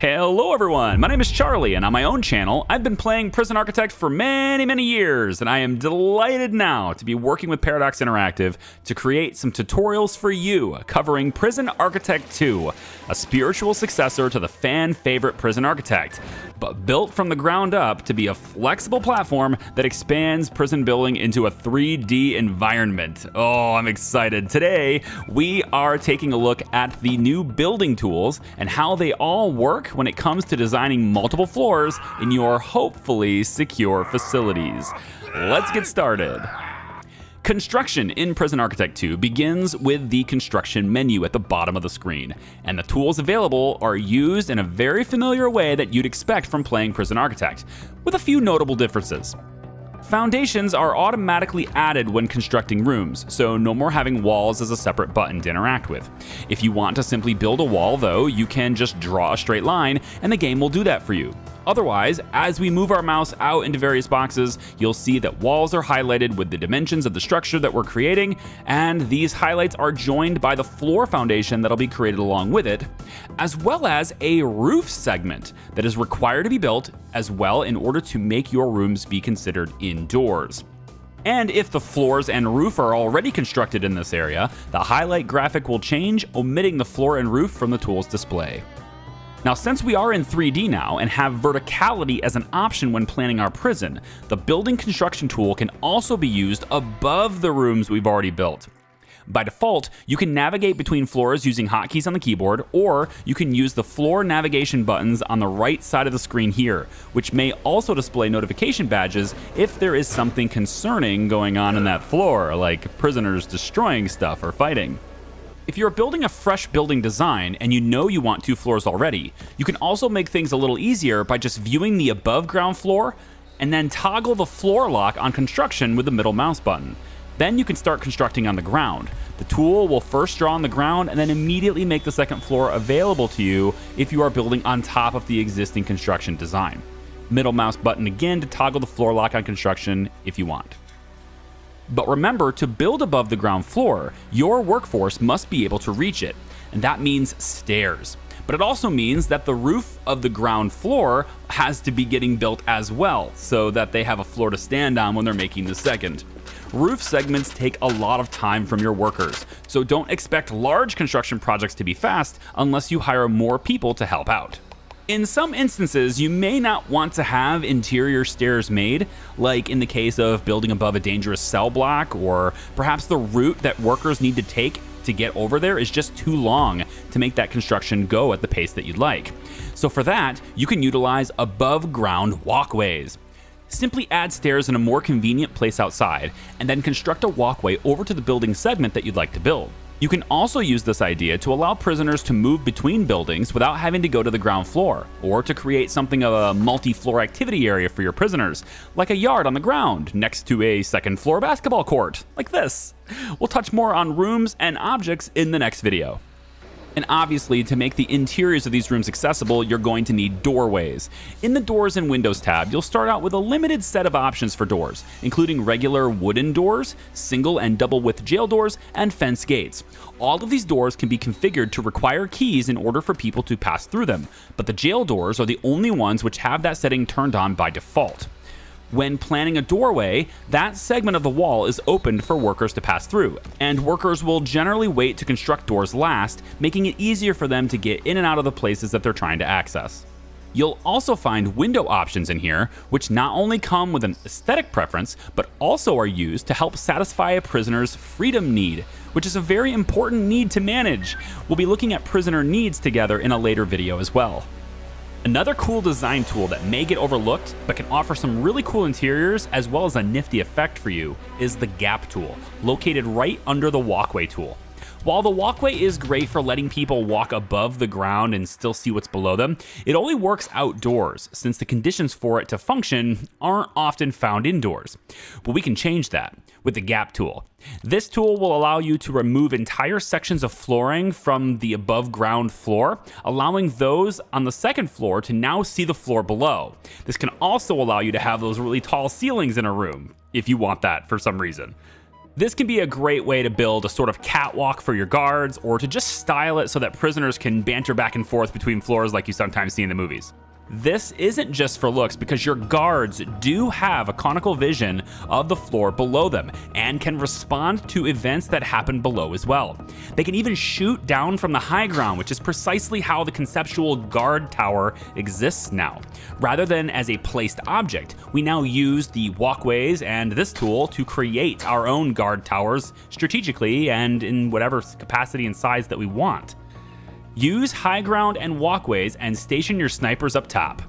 Hello everyone, my name is Charlie, and on my own channel, I've been playing Prison Architect for many years, and I am delighted now to be working with Paradox Interactive to create some tutorials for you covering Prison Architect 2, a spiritual successor to the fan-favorite Prison Architect, but built from the ground up to be a flexible platform that expands prison building into a 3D environment. Oh, I'm excited. Today, we are taking a look at the new building tools and how they all work when it comes to designing multiple floors in your hopefully secure facilities. Let's get started. Construction in Prison Architect 2 begins with the construction menu at the bottom of the screen, and the tools available are used in a very familiar way that you'd expect from playing Prison Architect, with a few notable differences. Foundations are automatically added when constructing rooms, so no more having walls as a separate button to interact with. If you want to simply build a wall, though, you can just draw a straight line, and the game will do that for you. Otherwise, as we move our mouse out into various boxes, you'll see that walls are highlighted with the dimensions of the structure that we're creating, and these highlights are joined by the floor foundation that'll be created along with it, as well as a roof segment that is required to be built as well in order to make your rooms be considered indoors. And if the floors and roof are already constructed in this area, the highlight graphic will change, omitting the floor and roof from the tool's display. Now, since we are in 3D now and have verticality as an option when planning our prison, the building construction tool can also be used above the rooms we've already built. By default, you can navigate between floors using hotkeys on the keyboard, or you can use the floor navigation buttons on the right side of the screen here, which may also display notification badges if there is something concerning going on in that floor, like prisoners destroying stuff or fighting. If you're building a fresh building design and you know you want 2 floors already, you can also make things a little easier by just viewing the above ground floor and then toggle the floor lock on construction with the middle mouse button. Then you can start constructing on the ground. The tool will first draw on the ground and then immediately make the second floor available to you if you are building on top of the existing construction design. Middle mouse button again to toggle the floor lock on construction if you want. But remember, to build above the ground floor, your workforce must be able to reach it, and that means stairs. But it also means that the roof of the ground floor has to be getting built as well, so that they have a floor to stand on when they're making the second. Roof segments take a lot of time from your workers, so don't expect large construction projects to be fast unless you hire more people to help out. In some instances, you may not want to have interior stairs made, like in the case of building above a dangerous cell block, or perhaps the route that workers need to take to get over there is just too long to make that construction go at the pace that you'd like. So for that, you can utilize above ground walkways. Simply add stairs in a more convenient place outside, and then construct a walkway over to the building segment that you'd like to build. You can also use this idea to allow prisoners to move between buildings without having to go to the ground floor, or to create something of a multi-floor activity area for your prisoners, like a yard on the ground next to a second floor basketball court, like this. We'll touch more on rooms and objects in the next video. And obviously, to make the interiors of these rooms accessible, you're going to need doorways. In the Doors and Windows tab, you'll start out with a limited set of options for doors, including regular wooden doors, single and double width jail doors, and fence gates. All of these doors can be configured to require keys in order for people to pass through them, but the jail doors are the only ones which have that setting turned on by default. When planning a doorway, that segment of the wall is opened for workers to pass through, and workers will generally wait to construct doors last, making it easier for them to get in and out of the places that they're trying to access. You'll also find window options in here, which not only come with an aesthetic preference, but also are used to help satisfy a prisoner's freedom need, which is a very important need to manage. We'll be looking at prisoner needs together in a later video as well. Another cool design tool that may get overlooked, but can offer some really cool interiors as well as a nifty effect for you, is the Gap tool, located right under the Walkway tool. While the walkway is great for letting people walk above the ground and still see what's below them, it only works outdoors, since the conditions for it to function aren't often found indoors. But we can change that with the Gap tool. This tool will allow you to remove entire sections of flooring from the above ground floor, allowing those on the second floor to now see the floor below. This can also allow you to have those really tall ceilings in a room, if you want that for some reason. This can be a great way to build a sort of catwalk for your guards, or to just style it so that prisoners can banter back and forth between floors like you sometimes see in the movies. This isn't just for looks, because your guards do have a conical vision of the floor below them and can respond to events that happen below as well. They can even shoot down from the high ground, which is precisely how the conceptual guard tower exists now. Rather than as a placed object, we now use the walkways and this tool to create our own guard towers strategically and in whatever capacity and size that we want. Use high ground and walkways and station your snipers up top.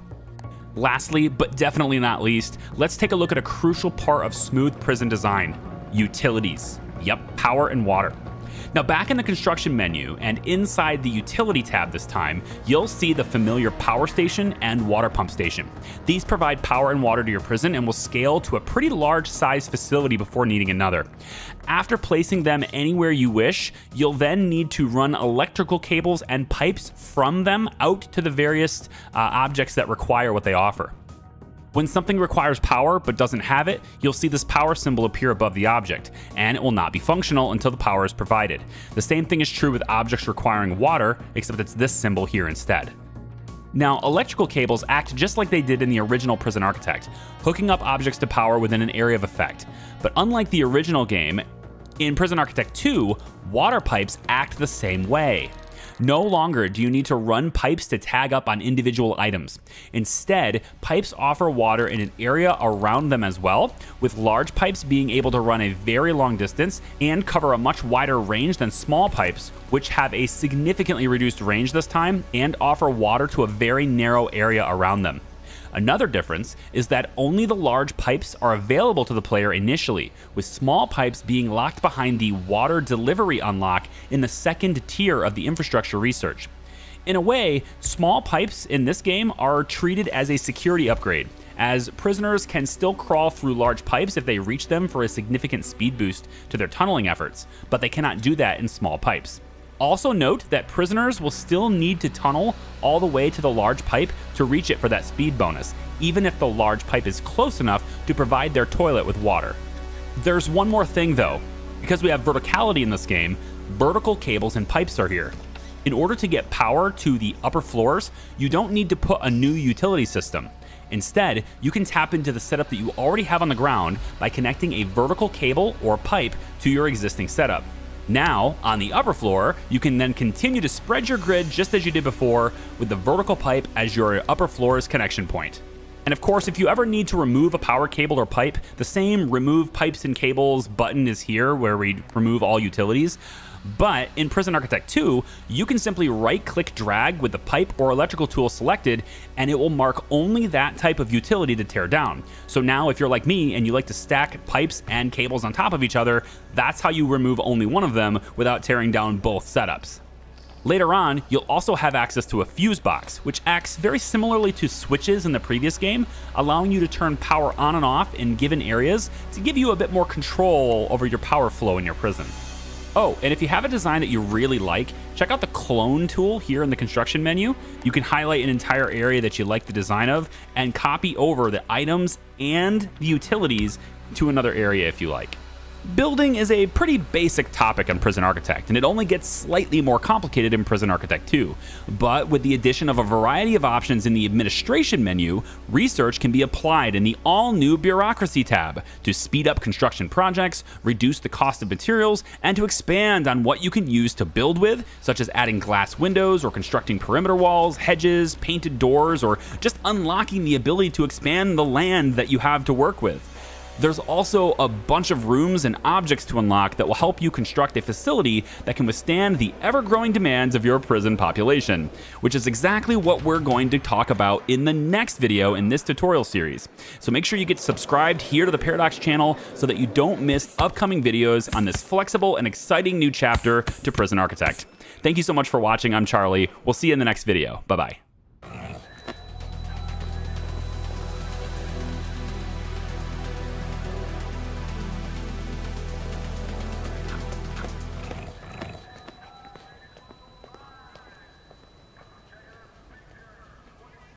Lastly, but definitely not least, let's take a look at a crucial part of smooth prison design: utilities. Yep, power and water. Now, back in the construction menu and inside the utility tab this time, you'll see the familiar power station and water pump station. These provide power and water to your prison and will scale to a pretty large size facility before needing another. After placing them anywhere you wish, you'll then need to run electrical cables and pipes from them out to the various objects that require what they offer. When something requires power but doesn't have it, you'll see this power symbol appear above the object, and it will not be functional until the power is provided. The same thing is true with objects requiring water, except it's this symbol here instead. Now, electrical cables act just like they did in the original Prison Architect, hooking up objects to power within an area of effect. But unlike the original game, in Prison Architect 2, water pipes act the same way. No longer do you need to run pipes to tag up on individual items. Instead, pipes offer water in an area around them as well, with large pipes being able to run a very long distance and cover a much wider range than small pipes, which have a significantly reduced range this time and offer water to a very narrow area around them. Another difference is that only the large pipes are available to the player initially, with small pipes being locked behind the water delivery unlock in the second tier of the infrastructure research. In a way, small pipes in this game are treated as a security upgrade, as prisoners can still crawl through large pipes if they reach them for a significant speed boost to their tunneling efforts, but they cannot do that in small pipes. Also note that prisoners will still need to tunnel all the way to the large pipe to reach it for that speed bonus, even if the large pipe is close enough to provide their toilet with water. There's one more thing though. Because we have verticality in this game, vertical cables and pipes are here. In order to get power to the upper floors, you don't need to put a new utility system. Instead, you can tap into the setup that you already have on the ground by connecting a vertical cable or pipe to your existing setup. Now, on the upper floor, you can then continue to spread your grid just as you did before, with the vertical pipe as your upper floor's connection point. And of course, if you ever need to remove a power cable or pipe, the same Remove Pipes and Cables button is here where we remove all utilities. But in Prison Architect 2, you can simply right-click drag with the pipe or electrical tool selected, and it will mark only that type of utility to tear down. So now if you're like me and you like to stack pipes and cables on top of each other, that's how you remove only one of them without tearing down both setups. Later on, you'll also have access to a fuse box, which acts very similarly to switches in the previous game, allowing you to turn power on and off in given areas to give you a bit more control over your power flow in your prison. Oh, and if you have a design that you really like, check out the clone tool here in the construction menu. You can highlight an entire area that you like the design of and copy over the items and the utilities to another area if you like. Building is a pretty basic topic on Prison Architect, and it only gets slightly more complicated in Prison Architect 2. But with the addition of a variety of options in the administration menu, research can be applied in the all-new Bureaucracy tab to speed up construction projects, reduce the cost of materials, and to expand on what you can use to build with, such as adding glass windows or constructing perimeter walls, hedges, painted doors, or just unlocking the ability to expand the land that you have to work with. There's also a bunch of rooms and objects to unlock that will help you construct a facility that can withstand the ever-growing demands of your prison population, which is exactly what we're going to talk about in the next video in this tutorial series. So make sure you get subscribed here to the Paradox channel so that you don't miss upcoming videos on this flexible and exciting new chapter to Prison Architect. Thank you so much for watching. I'm Charlie. We'll see you in the next video. Bye-bye.